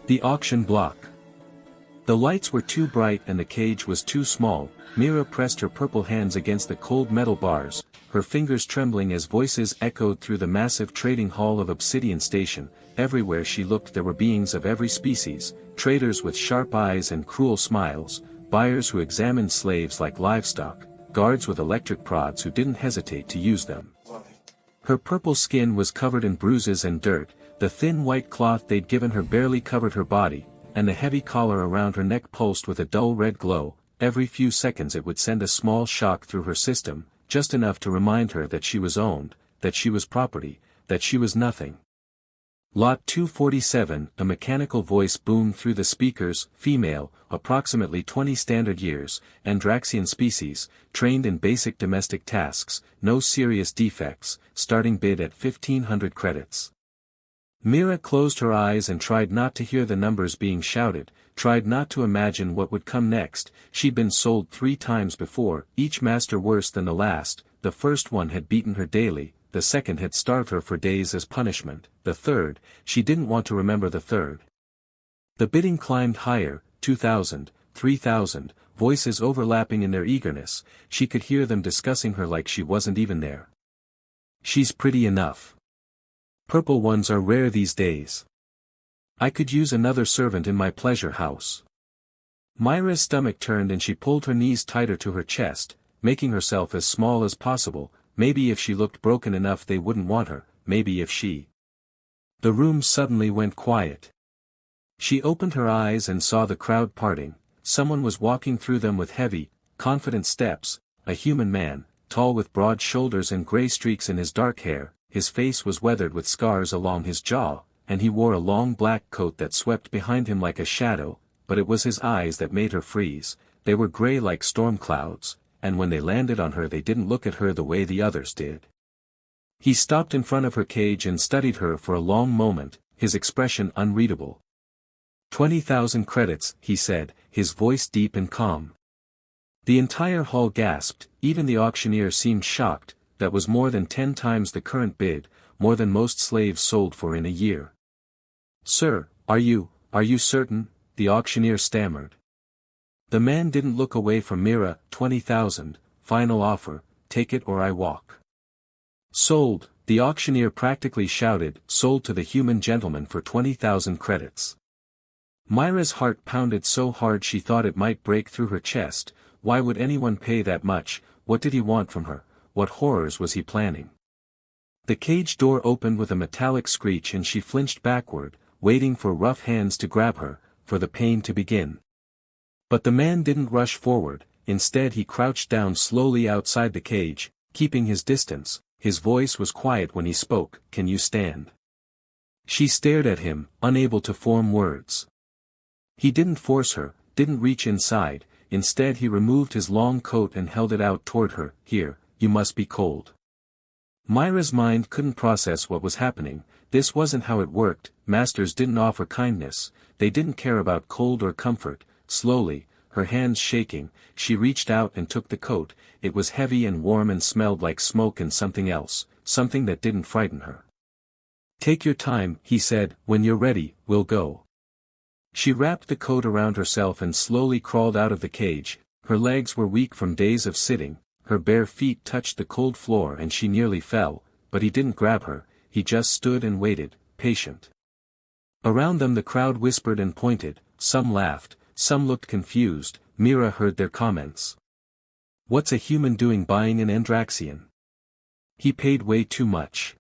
The auction block. The lights were too bright and the cage was too small. Mira pressed her purple hands against the cold metal bars, her fingers trembling as voices echoed through the massive trading hall of Obsidian Station. Everywhere she looked there were beings of every species, traders with sharp eyes and cruel smiles, buyers who examined slaves like livestock, guards with electric prods who didn't hesitate to use them. Her purple skin was covered in bruises and dirt, the thin white cloth they'd given her barely covered her body, and the heavy collar around her neck pulsed with a dull red glow. Every few seconds it would send a small shock through her system, just enough to remind her that she was owned, that she was property, that she was nothing. Lot 247, a mechanical voice boomed through the speakers. Female, approximately 20 standard years, Andraxian species, trained in basic domestic tasks, no serious defects, starting bid at 1500 credits. Mira closed her eyes and tried not to hear the numbers being shouted, tried not to imagine what would come next. She'd been sold 3 times before, each master worse than the last. The first one had beaten her daily, the second had starved her for days as punishment, the third, she didn't want to remember the third. The bidding climbed higher, 2,000, 3,000, voices overlapping in their eagerness. She could hear them discussing her like she wasn't even there. She's pretty enough. Purple ones are rare these days. I could use another servant in my pleasure house. Myra's stomach turned and she pulled her knees tighter to her chest, making herself as small as possible. Maybe if she looked broken enough they wouldn't want her, maybe if she... The room suddenly went quiet. She opened her eyes and saw the crowd parting. Someone was walking through them with heavy, confident steps, a human man, tall with broad shoulders and gray streaks in his dark hair. His face was weathered with scars along his jaw, and he wore a long black coat that swept behind him like a shadow, but it was his eyes that made her freeze. They were gray like storm clouds, and when they landed on her they didn't look at her the way the others did. He stopped in front of her cage and studied her for a long moment, his expression unreadable. 20,000 credits, he said, his voice deep and calm. The entire hall gasped, even the auctioneer seemed shocked. That was more than 10 times the current bid, more than most slaves sold for in a year. Sir, are you certain? The auctioneer stammered. The man didn't look away from Mira. 20,000, final offer, take it or I walk. Sold, the auctioneer practically shouted, sold to the human gentleman for 20,000 credits. Myra's heart pounded so hard she thought it might break through her chest. Why would anyone pay that much? What did he want from her? What horrors was he planning? The cage door opened with a metallic screech and she flinched backward, waiting for rough hands to grab her, for the pain to begin. But the man didn't rush forward, instead he crouched down slowly outside the cage, keeping his distance. His voice was quiet when he spoke, "Can you stand?" She stared at him, unable to form words. He didn't force her, didn't reach inside, instead he removed his long coat and held it out toward her. Here, you must be cold. Myra's mind couldn't process what was happening. This wasn't how it worked. Masters didn't offer kindness, they didn't care about cold or comfort. Slowly, her hands shaking, she reached out and took the coat. It was heavy and warm and smelled like smoke and something else, something that didn't frighten her. Take your time, he said, when you're ready, we'll go. She wrapped the coat around herself and slowly crawled out of the cage. Her legs were weak from days of sitting. Her bare feet touched the cold floor and she nearly fell, but he didn't grab her, he just stood and waited, patient. Around them the crowd whispered and pointed, some laughed, some looked confused. Mira heard their comments. What's a human doing buying an Andraxian? He paid way too much.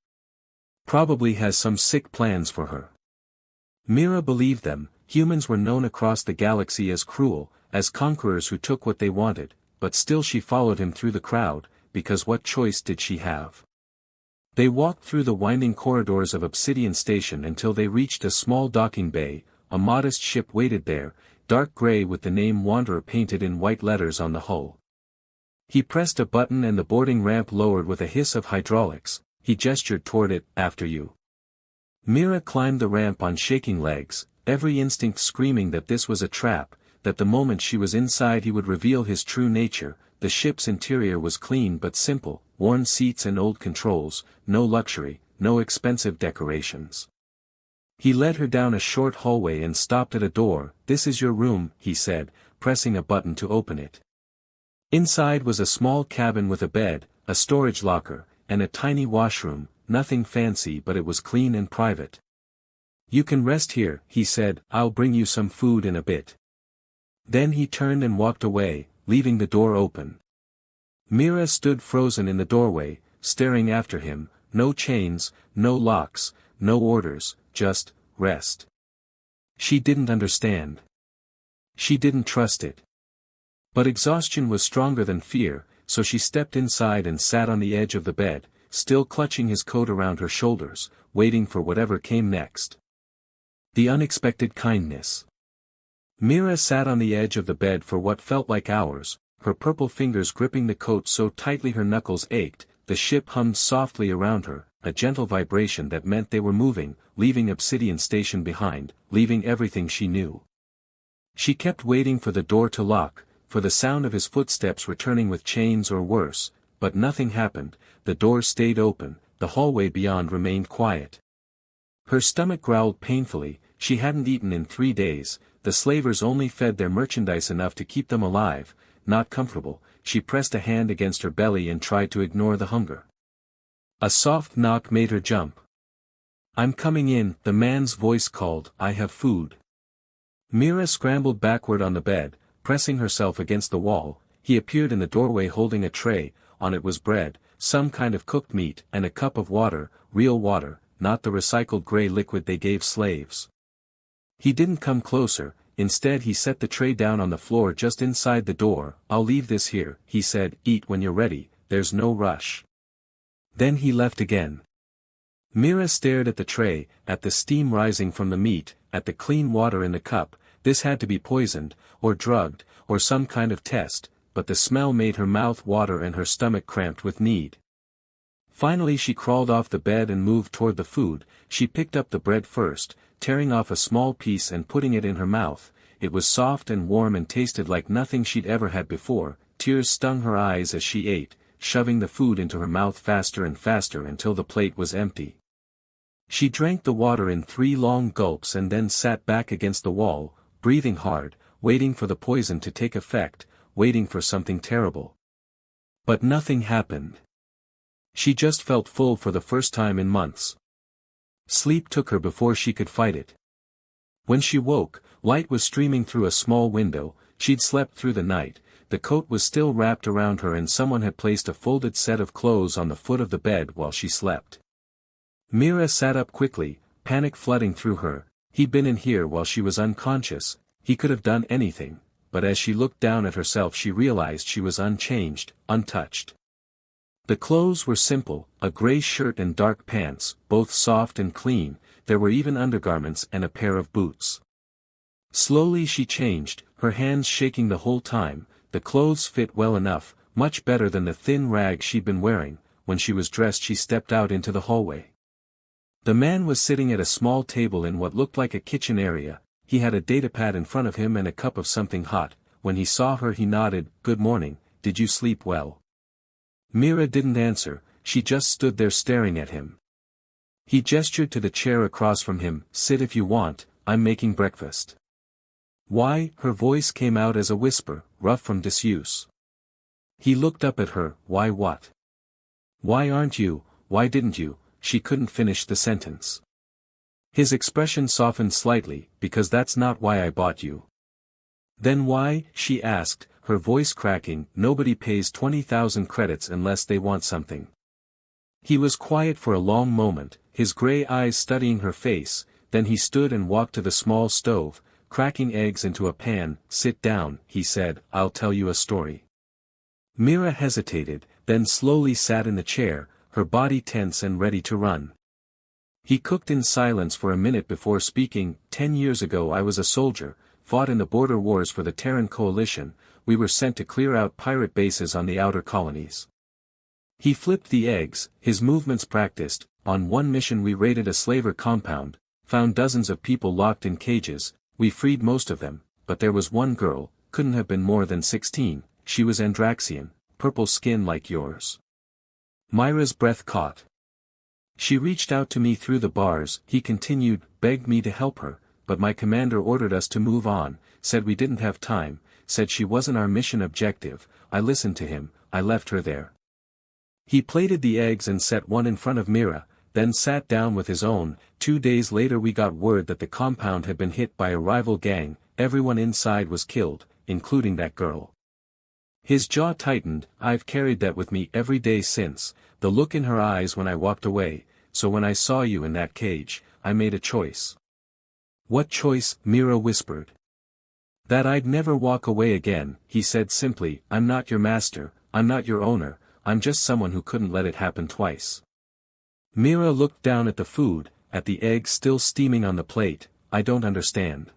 Probably has some sick plans for her. Mira believed them. Humans were known across the galaxy as cruel, as conquerors who took what they wanted. But still she followed him through the crowd, because what choice did she have? They walked through the winding corridors of Obsidian Station until they reached a small docking bay. A modest ship waited there, dark gray with the name Wanderer painted in white letters on the hull. He pressed a button and the boarding ramp lowered with a hiss of hydraulics. He gestured toward it, after you. Mira climbed the ramp on shaking legs, every instinct screaming that this was a trap, that the moment she was inside he would reveal his true nature. The ship's interior was clean but simple, worn seats and old controls, no luxury, no expensive decorations. He led her down a short hallway and stopped at a door. "This is your room," he said, pressing a button to open it. Inside was a small cabin with a bed, a storage locker, and a tiny washroom, nothing fancy but it was clean and private. "You can rest here," he said, "I'll bring you some food in a bit." Then he turned and walked away, leaving the door open. Mira stood frozen in the doorway, staring after him, no chains, no locks, no orders, just, rest. She didn't understand. She didn't trust it. But exhaustion was stronger than fear, so she stepped inside and sat on the edge of the bed, still clutching his coat around her shoulders, waiting for whatever came next. The unexpected kindness. Mira sat on the edge of the bed for what felt like hours, her purple fingers gripping the coat so tightly her knuckles ached. The ship hummed softly around her, a gentle vibration that meant they were moving, leaving Obsidian Station behind, leaving everything she knew. She kept waiting for the door to lock, for the sound of his footsteps returning with chains or worse, but nothing happened. The door stayed open, the hallway beyond remained quiet. Her stomach growled painfully. She hadn't eaten in 3 days, the slavers only fed their merchandise enough to keep them alive, not comfortable. She pressed a hand against her belly and tried to ignore the hunger. A soft knock made her jump. "I'm coming in," the man's voice called. "I have food." Mira scrambled backward on the bed, pressing herself against the wall. He appeared in the doorway holding a tray. On it was bread, some kind of cooked meat, and a cup of water, real water, not the recycled gray liquid they gave slaves. He didn't come closer. Instead he set the tray down on the floor just inside the door. "I'll leave this here," he said. "Eat when you're ready, there's no rush." Then he left again. Mira stared at the tray, at the steam rising from the meat, at the clean water in the cup. This had to be poisoned, or drugged, or some kind of test, but the smell made her mouth water and her stomach cramped with need. Finally she crawled off the bed and moved toward the food. She picked up the bread first, tearing off a small piece and putting it in her mouth. It was soft and warm and tasted like nothing she'd ever had before. Tears stung her eyes as she ate, shoving the food into her mouth faster and faster until the plate was empty. She drank the water in 3 long gulps and then sat back against the wall, breathing hard, waiting for the poison to take effect, waiting for something terrible. But nothing happened. She just felt full for the first time in months. Sleep took her before she could fight it. When she woke, light was streaming through a small window. She'd slept through the night. The coat was still wrapped around her and someone had placed a folded set of clothes on the foot of the bed while she slept. Mira sat up quickly, panic flooding through her. He'd been in here while she was unconscious. He could have done anything, but as she looked down at herself she realized she was unchanged, untouched. The clothes were simple, a gray shirt and dark pants, both soft and clean. There were even undergarments and a pair of boots. Slowly she changed, her hands shaking the whole time. The clothes fit well enough, much better than the thin rag she'd been wearing. When she was dressed she stepped out into the hallway. The man was sitting at a small table in what looked like a kitchen area. He had a datapad in front of him and a cup of something hot. When he saw her he nodded. "Good morning, did you sleep well?" Mira didn't answer, she just stood there staring at him. He gestured to the chair across from him. "Sit if you want, I'm making breakfast." "Why?" Her voice came out as a whisper, rough from disuse. He looked up at her. "Why what? Why aren't you, why didn't you?" She couldn't finish the sentence. His expression softened slightly. "Because that's not why I bought you." "Then why?" she asked, her voice cracking. "Nobody pays 20,000 credits unless they want something." He was quiet for a long moment, his gray eyes studying her face. Then he stood and walked to the small stove, cracking eggs into a pan. "Sit down," he said, "I'll tell you a story." Mira hesitated, then slowly sat in the chair, her body tense and ready to run. He cooked in silence for a minute before speaking. 10 years ago I was a soldier, fought in the border wars for the Terran Coalition. We were sent to clear out pirate bases on the outer colonies. He flipped the eggs, his movements practiced. On one mission we raided a slaver compound, found dozens of people locked in cages. We freed most of them, but there was one girl, couldn't have been more than 16, she was Andraxian, purple skin like yours. Myra's breath caught. She reached out to me through the bars, he continued, begged me to help her, but my commander ordered us to move on, said we didn't have time, said she wasn't our mission objective. I listened to him, I left her there. He plated the eggs and set one in front of Mira, then sat down with his own. 2 days later we got word that the compound had been hit by a rival gang, everyone inside was killed, including that girl. His jaw tightened. I've carried that with me every day since, the look in her eyes when I walked away, so when I saw you in that cage, I made a choice. What choice? Mira whispered. That I'd never walk away again, he said simply. I'm not your master, I'm not your owner, I'm just someone who couldn't let it happen twice. Mira looked down at the food, at the eggs still steaming on the plate. I don't understand.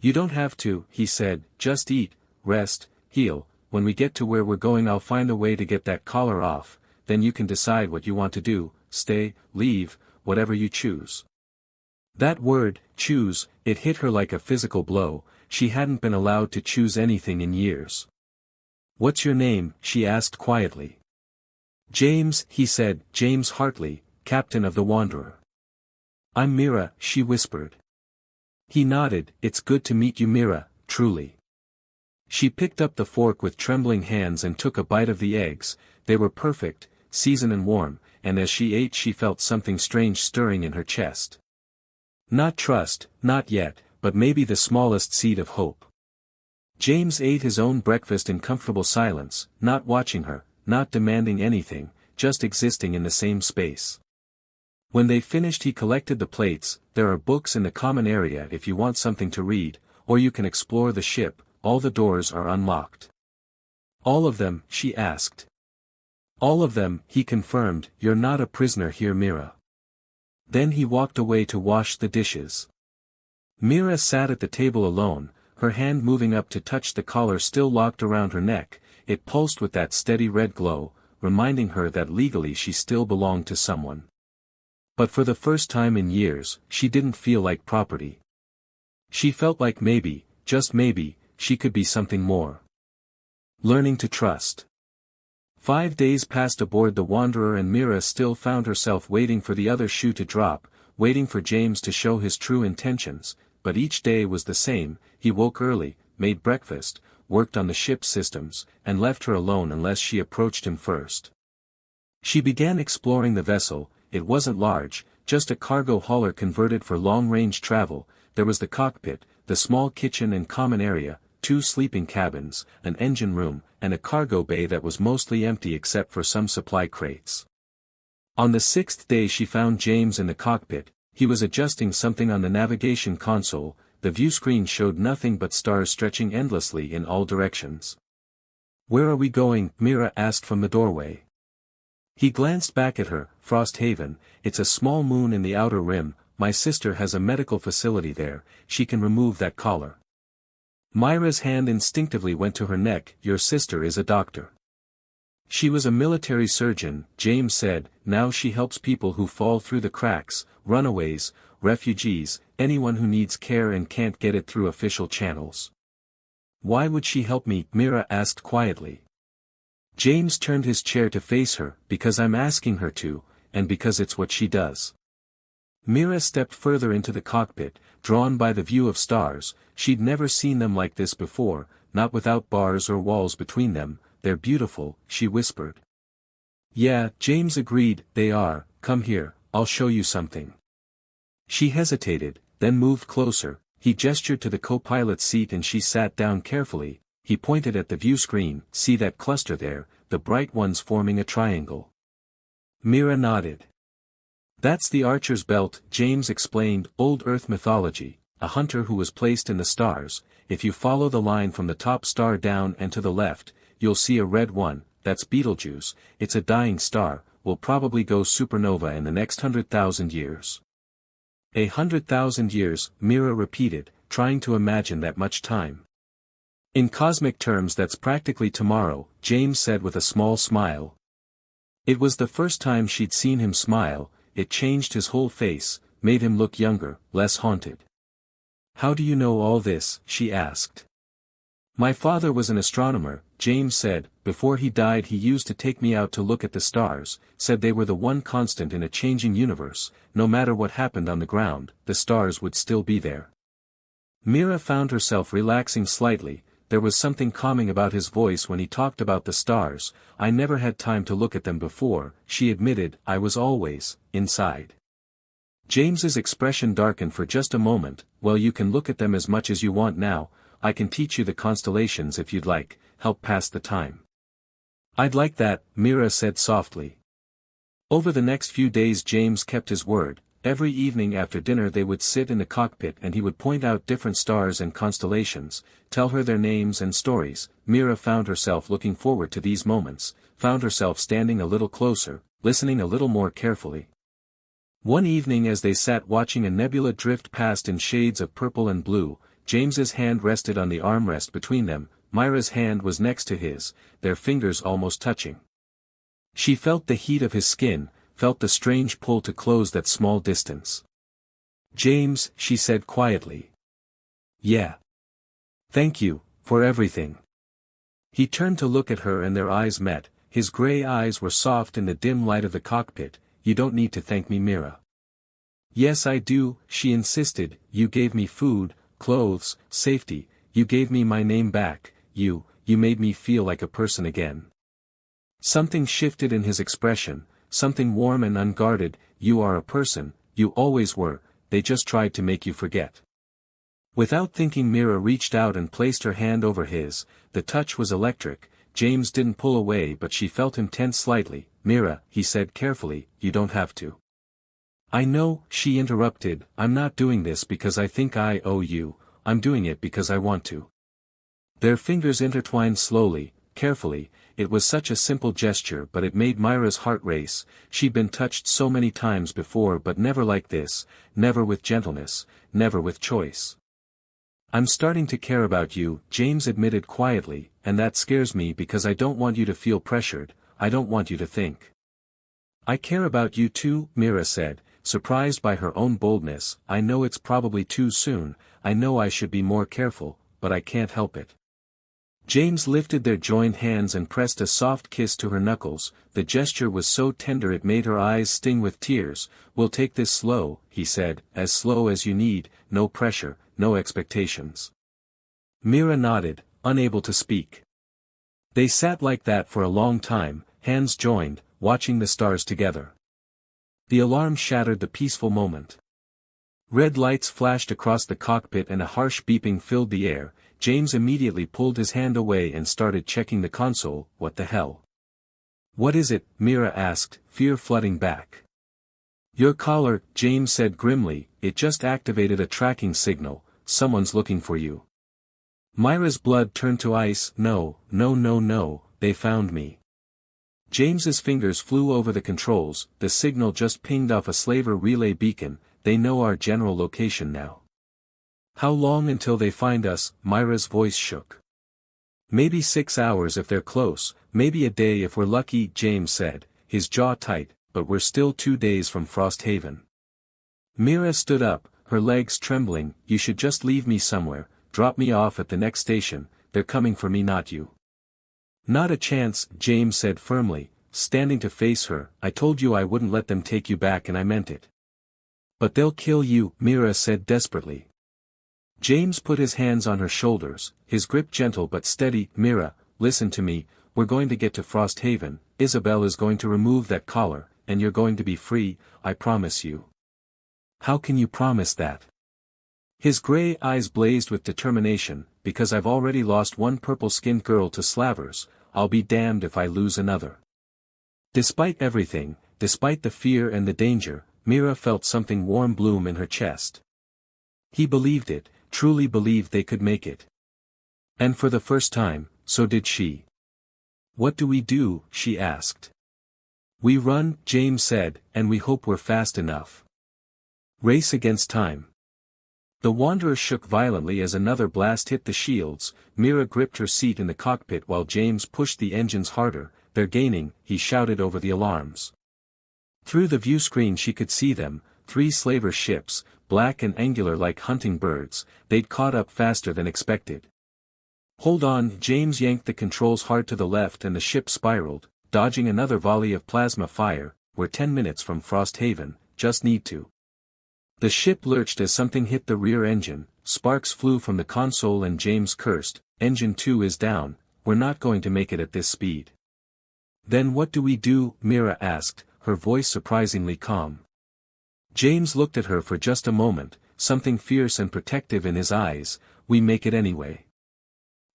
You don't have to, he said, just eat, rest, heal. When we get to where we're going I'll find a way to get that collar off, then you can decide what you want to do, stay, leave, whatever you choose. That word, choose, it hit her like a physical blow. She hadn't been allowed to choose anything in years. What's your name? She asked quietly. James, he said, James Hartley, captain of the Wanderer. I'm Mira, she whispered. He nodded. It's good to meet you Mira, truly. She picked up the fork with trembling hands and took a bite of the eggs. They were perfect, seasoned and warm, and as she ate she felt something strange stirring in her chest. Not trust, not yet, but maybe the smallest seed of hope. James ate his own breakfast in comfortable silence, not watching her, not demanding anything, just existing in the same space. When they finished he collected the plates. There are books in the common area if you want something to read, or you can explore the ship. All the doors are unlocked. All of them? She asked. All of them, he confirmed. You're not a prisoner here Mira. Then he walked away to wash the dishes. Mira sat at the table alone, her hand moving up to touch the collar still locked around her neck. It pulsed with that steady red glow, reminding her that legally she still belonged to someone. But for the first time in years, she didn't feel like property. She felt like maybe, just maybe, she could be something more. Learning to trust. 5 days passed aboard the Wanderer and Mira still found herself waiting for the other shoe to drop, waiting for James to show his true intentions, but each day was the same. He woke early, made breakfast, worked on the ship's systems, and left her alone unless she approached him first. She began exploring the vessel. It wasn't large, just a cargo hauler converted for long-range travel. There was the cockpit, the small kitchen and common area, 2 sleeping cabins, an engine room, and a cargo bay that was mostly empty except for some supply crates. On the 6th day she found James in the cockpit. He was adjusting something on the navigation console. The view screen showed nothing but stars stretching endlessly in all directions. Where are we going? Mira asked from the doorway. He glanced back at her. Frosthaven. It's a small moon in the outer rim. My sister has a medical facility there. She can remove that collar. Myra's hand instinctively went to her neck. Your sister is a doctor. She was a military surgeon, James said. Now she helps people who fall through the cracks, runaways, refugees, anyone who needs care and can't get it through official channels. Why would she help me? Mira asked quietly. James turned his chair to face her. Because I'm asking her to, and because it's what she does. Mira stepped further into the cockpit, drawn by the view of stars. She'd never seen them like this before, not without bars or walls between them. They're beautiful, she whispered. Yeah, James agreed, they are. Come here, I'll show you something. She hesitated, then moved closer. He gestured to the co-pilot's seat and she sat down carefully. He pointed at the view screen. See that cluster there, the bright ones forming a triangle. Mira nodded. That's the Archer's Belt, James explained. Old Earth mythology, a hunter who was placed in the stars. If you follow the line from the top star down and to the left, you'll see a red one. That's Betelgeuse. It's a dying star, will probably go supernova in the next 100,000 years. 100,000 years, Mira repeated, trying to imagine that much time. In cosmic terms that's practically tomorrow, James said with a small smile. It was the first time she'd seen him smile. It changed his whole face, made him look younger, less haunted. How do you know all this? She asked. My father was an astronomer, James said. Before he died he used to take me out to look at the stars, said they were the one constant in a changing universe, no matter what happened on the ground, the stars would still be there. Mira found herself relaxing slightly. There was something calming about his voice when he talked about the stars. I never had time to look at them before, she admitted. I was always inside. James's expression darkened for just a moment. Well, you can look at them as much as you want now. I can teach you the constellations if you'd like, help pass the time. I'd like that, Mira said softly. Over the next few days James kept his word. Every evening after dinner they would sit in the cockpit and he would point out different stars and constellations, tell her their names and stories. Mira found herself looking forward to these moments, found herself standing a little closer, listening a little more carefully. One evening as they sat watching a nebula drift past in shades of purple and blue, James's hand rested on the armrest between them, Myra's hand was next to his, their fingers almost touching. She felt the heat of his skin, felt the strange pull to close that small distance. James, she said quietly. Yeah. Thank you, for everything. He turned to look at her and their eyes met, his gray eyes were soft in the dim light of the cockpit. You don't need to thank me, Mira. Yes I do, she insisted. You gave me food, clothes, safety, you gave me my name back, you made me feel like a person again. Something shifted in his expression, something warm and unguarded. You are a person, you always were, they just tried to make you forget. Without thinking Mira reached out and placed her hand over his, the touch was electric. James didn't pull away but she felt him tense slightly. Mira, he said carefully, you don't have to. I know, she interrupted, I'm not doing this because I think I owe you, I'm doing it because I want to. Their fingers intertwined slowly, carefully. It was such a simple gesture but it made Myra's heart race. She'd been touched so many times before but never like this, never with gentleness, never with choice. I'm starting to care about you, James admitted quietly, and that scares me because I don't want you to feel pressured, I don't want you to think. I care about you too, Mira said, surprised by her own boldness. I know it's probably too soon, I know I should be more careful, but I can't help it. James lifted their joined hands and pressed a soft kiss to her knuckles. The gesture was so tender it made her eyes sting with tears. We'll take this slow, he said, as slow as you need, no pressure, no expectations. Mira nodded, unable to speak. They sat like that for a long time, hands joined, watching the stars together. The alarm shattered the peaceful moment. Red lights flashed across the cockpit and a harsh beeping filled the air. James immediately pulled his hand away and started checking the console. What the hell? What is it? Mira asked, fear flooding back. Your collar, James said grimly, it just activated a tracking signal, someone's looking for you. Myra's blood turned to ice. No, they found me. James's fingers flew over the controls. The signal just pinged off a slaver relay beacon. They know our general location now. How long until they find us? Myra's voice shook. Maybe 6 hours if they're close, maybe a day if we're lucky, James said, his jaw tight, but we're still 2 days from Frost Haven. Mira stood up, her legs trembling. You should just leave me somewhere, drop me off at the next station, they're coming for me, not you. Not a chance, James said firmly, standing to face her. I told you I wouldn't let them take you back and I meant it. But they'll kill you, Mira said desperately. James put his hands on her shoulders, his grip gentle but steady. Mira, listen to me, we're going to get to Frost Haven, Isabel is going to remove that collar, and you're going to be free, I promise you. How can you promise that? His gray eyes blazed with determination. Because I've already lost one purple-skinned girl to slavers, I'll be damned if I lose another. Despite everything, despite the fear and the danger, Mira felt something warm bloom in her chest. He believed it, truly believed they could make it. And for the first time, so did she. What do we do? She asked. We run, James said, and we hope we're fast enough. Race against time. The Wanderer shook violently as another blast hit the shields. Mira gripped her seat in the cockpit while James pushed the engines harder. They're gaining, he shouted over the alarms. Through the view screen she could see them, 3 slaver ships, black and angular like hunting birds. They'd caught up faster than expected. Hold on, James yanked the controls hard to the left and the ship spiraled, dodging another volley of plasma fire. We're 10 minutes from Frosthaven, just need to. The ship lurched as something hit the rear engine, sparks flew from the console and James cursed, "Engine 2 is down, we're not going to make it at this speed." "Then what do we do?" Mira asked, her voice surprisingly calm. James looked at her for just a moment, something fierce and protective in his eyes. "We make it anyway."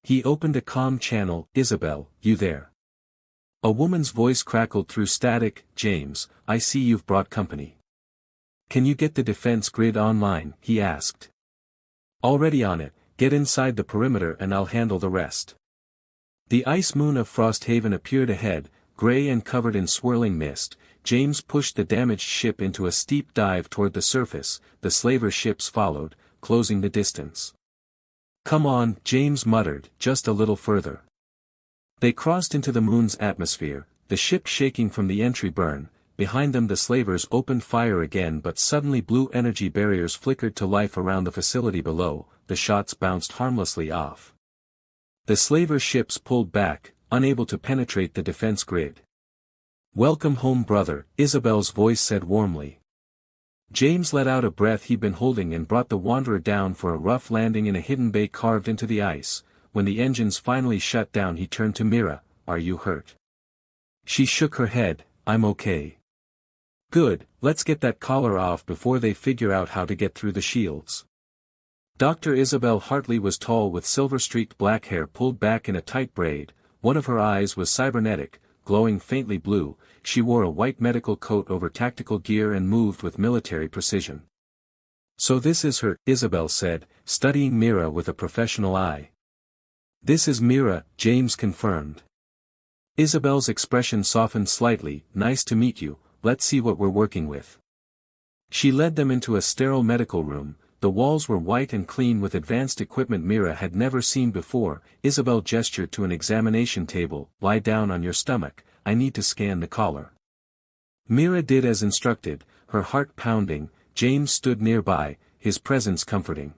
He opened a comm channel. "Isabel, you there?" A woman's voice crackled through static. "James, I see you've brought company. Can you get the defense grid online?" he asked. "Already on it, get inside the perimeter and I'll handle the rest." The ice moon of Frosthaven appeared ahead, gray and covered in swirling mist. James pushed the damaged ship into a steep dive toward the surface. The slaver ships followed, closing the distance. "Come on," James muttered, "just a little further." They crossed into the moon's atmosphere, the ship shaking from the entry burn. Behind them the slavers opened fire again, but suddenly blue energy barriers flickered to life around the facility below. The shots bounced harmlessly off. The slaver ships pulled back, unable to penetrate the defense grid. "Welcome home, brother," Isabel's voice said warmly. James let out a breath he'd been holding and brought the Wanderer down for a rough landing in a hidden bay carved into the ice. When the engines finally shut down he turned to Mira. "Are you hurt?" She shook her head. "I'm okay." "Good, let's get that collar off before they figure out how to get through the shields." Dr. Isabel Hartley was tall with silver-streaked black hair pulled back in a tight braid. One of her eyes was cybernetic, glowing faintly blue. She wore a white medical coat over tactical gear and moved with military precision. "So this is her," Isabel said, studying Mira with a professional eye. "This is Mira," James confirmed. Isabel's expression softened slightly. "Nice to meet you, let's see what we're working with." She led them into a sterile medical room. The walls were white and clean with advanced equipment Mira had never seen before. Isabel gestured to an examination table. "Lie down on your stomach, I need to scan the collar." Mira did as instructed, her heart pounding. James stood nearby, his presence comforting.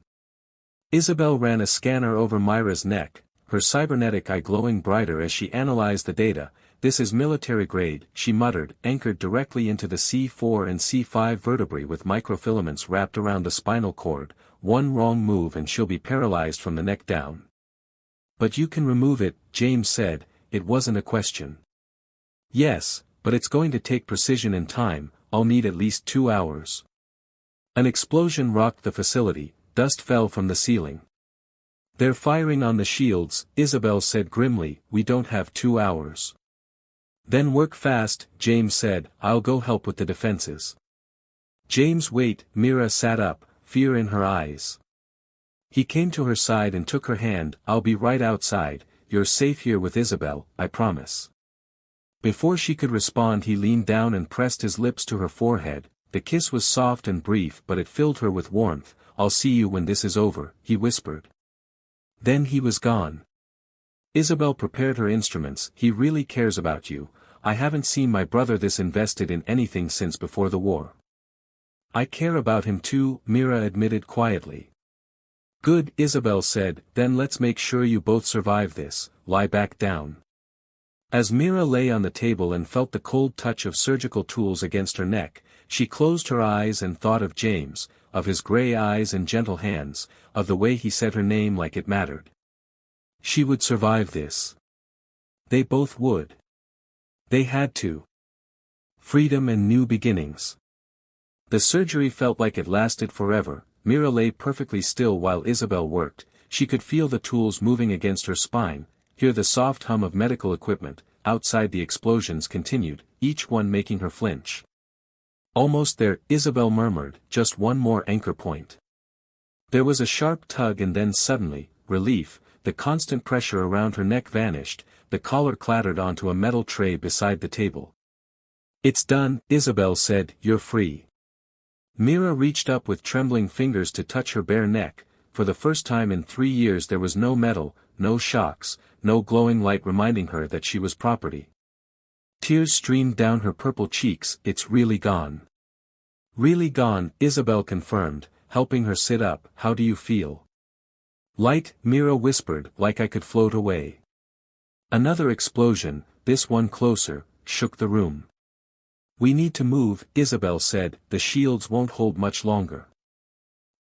Isabel ran a scanner over Myra's neck, her cybernetic eye glowing brighter as she analyzed the data. "This is military grade," she muttered, "anchored directly into the C4 and C5 vertebrae with microfilaments wrapped around the spinal cord. One wrong move and she'll be paralyzed from the neck down." "But you can remove it," James said. It wasn't a question. "Yes, but it's going to take precision and time. I'll need at least 2 hours." An explosion rocked the facility, dust fell from the ceiling. "They're firing on the shields," Isabel said grimly. "We don't have 2 hours." "Then work fast," James said. "I'll go help with the defenses." "James, wait." Mira sat up, fear in her eyes. He came to her side and took her hand. "I'll be right outside. You're safe here with Isabel, I promise." Before she could respond he leaned down and pressed his lips to her forehead. The kiss was soft and brief but it filled her with warmth. "I'll see you when this is over," he whispered. Then he was gone. Isabel prepared her instruments. "He really cares about you. I haven't seen my brother this invested in anything since before the war." "I care about him too," Mira admitted quietly. "Good," Isabel said, "then let's make sure you both survive this. Lie back down." As Mira lay on the table and felt the cold touch of surgical tools against her neck, she closed her eyes and thought of James, of his gray eyes and gentle hands, of the way he said her name like it mattered. She would survive this. They both would. They had to. Freedom and new beginnings. The surgery felt like it lasted forever. Mira lay perfectly still while Isabel worked. She could feel the tools moving against her spine, hear the soft hum of medical equipment. Outside the explosions continued, each one making her flinch. "Almost there," Isabel murmured, "just one more anchor point." There was a sharp tug and then suddenly, relief. The constant pressure around her neck vanished. The collar clattered onto a metal tray beside the table. "It's done," Isabel said. "You're free." Mira reached up with trembling fingers to touch her bare neck. For the first time in 3 years there was no metal, no shocks, no glowing light reminding her that she was property. Tears streamed down her purple cheeks. "It's really gone." "Really gone," Isabel confirmed, helping her sit up. "How do you feel?" Light, Mira whispered, like I could float away. Another explosion, this one closer, shook the room. We need to move, Isabel said, the shields won't hold much longer.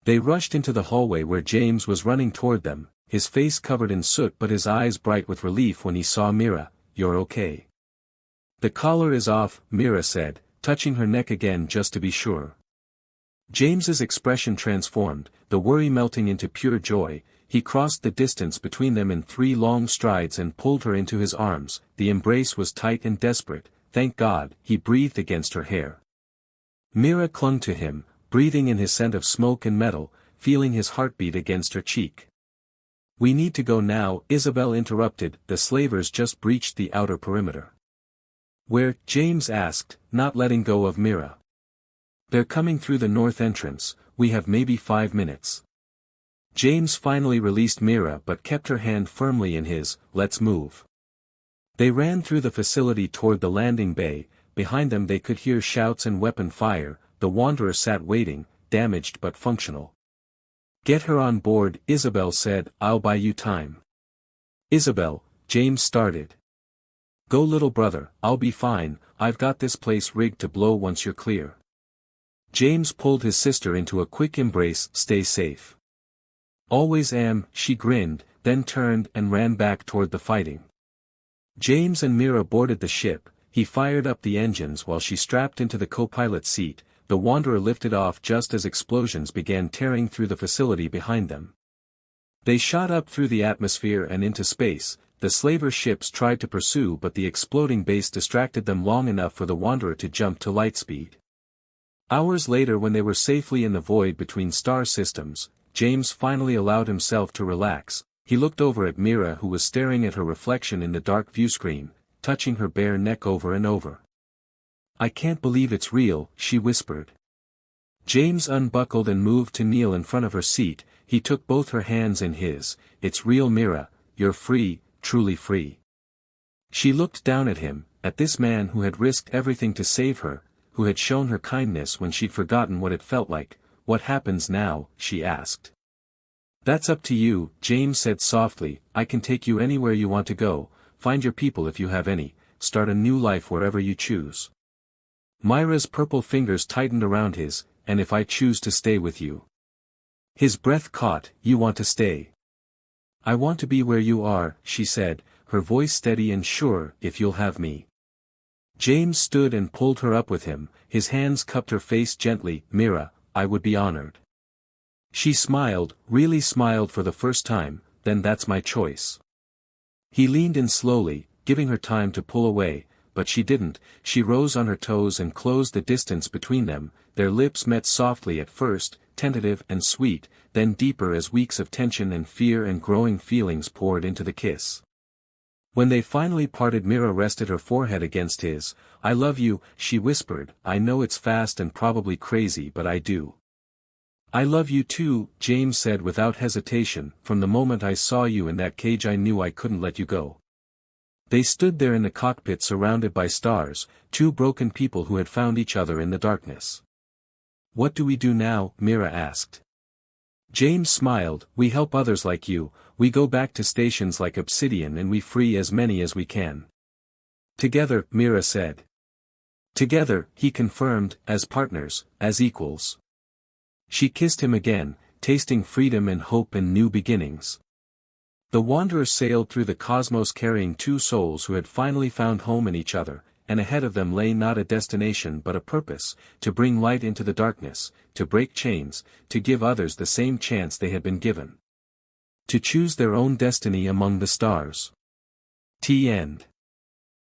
They rushed into the hallway where James was running toward them, his face covered in soot but his eyes bright with relief when he saw Mira. You're okay. The collar is off, Mira said, touching her neck again just to be sure. James's expression transformed, the worry melting into pure joy. He crossed the distance between them in 3 long strides and pulled her into his arms. The embrace was tight and desperate. Thank God, he breathed against her hair. Mira clung to him, breathing in his scent of smoke and metal, feeling his heartbeat against her cheek. We need to go now, Isabel interrupted, the slavers just breached the outer perimeter. Where? James asked, not letting go of Mira. They're coming through the north entrance, we have maybe 5 minutes. James finally released Mira but kept her hand firmly in his. Let's move. They ran through the facility toward the landing bay. Behind them they could hear shouts and weapon fire. The Wanderer sat waiting, damaged but functional. Get her on board, Isabel said, I'll buy you time. Isabel, James started. Go little brother, I'll be fine, I've got this place rigged to blow once you're clear. James pulled his sister into a quick embrace. Stay safe. Always am, she grinned, then turned and ran back toward the fighting. James and Mira boarded the ship. He fired up the engines while she strapped into the co-pilot seat. The Wanderer lifted off just as explosions began tearing through the facility behind them. They shot up through the atmosphere and into space. The slaver ships tried to pursue but the exploding base distracted them long enough for the Wanderer to jump to light speed. Hours later when they were safely in the void between star systems, James finally allowed himself to relax. He looked over at Mira who was staring at her reflection in the dark viewscreen, touching her bare neck over and over. I can't believe it's real, she whispered. James unbuckled and moved to kneel in front of her seat. He took both her hands in his. It's real, Mira, you're free, truly free. She looked down at him, at this man who had risked everything to save her, who had shown her kindness when she'd forgotten what it felt like. What happens now? She asked. That's up to you, James said softly. I can take you anywhere you want to go, find your people if you have any, start a new life wherever you choose. Myra's purple fingers tightened around his, and if I choose to stay with you. His breath caught. You want to stay. I want to be where you are, she said, her voice steady and sure. If you'll have me. James stood and pulled her up with him, his hands cupped her face gently. Mira, I would be honored. She smiled, really smiled for the first time. Then that's my choice. He leaned in slowly, giving her time to pull away, but she didn't. She rose on her toes and closed the distance between them. Their lips met softly at first, tentative and sweet, then deeper as weeks of tension and fear and growing feelings poured into the kiss. When they finally parted, Mira rested her forehead against his. I love you, she whispered. I know it's fast and probably crazy, but I do. I love you too, James said without hesitation. From the moment I saw you in that cage I knew I couldn't let you go. They stood there in the cockpit surrounded by stars, 2 broken people who had found each other in the darkness. What do we do now? Mira asked. James smiled. We help others like you, we go back to stations like Obsidian and we free as many as we can. Together, Mira said. Together, he confirmed, as partners, as equals. She kissed him again, tasting freedom and hope and new beginnings. The Wanderer sailed through the cosmos carrying 2 souls who had finally found home in each other, and ahead of them lay not a destination but a purpose, to bring light into the darkness, to break chains, to give others the same chance they had been given. To choose their own destiny among the stars. The end.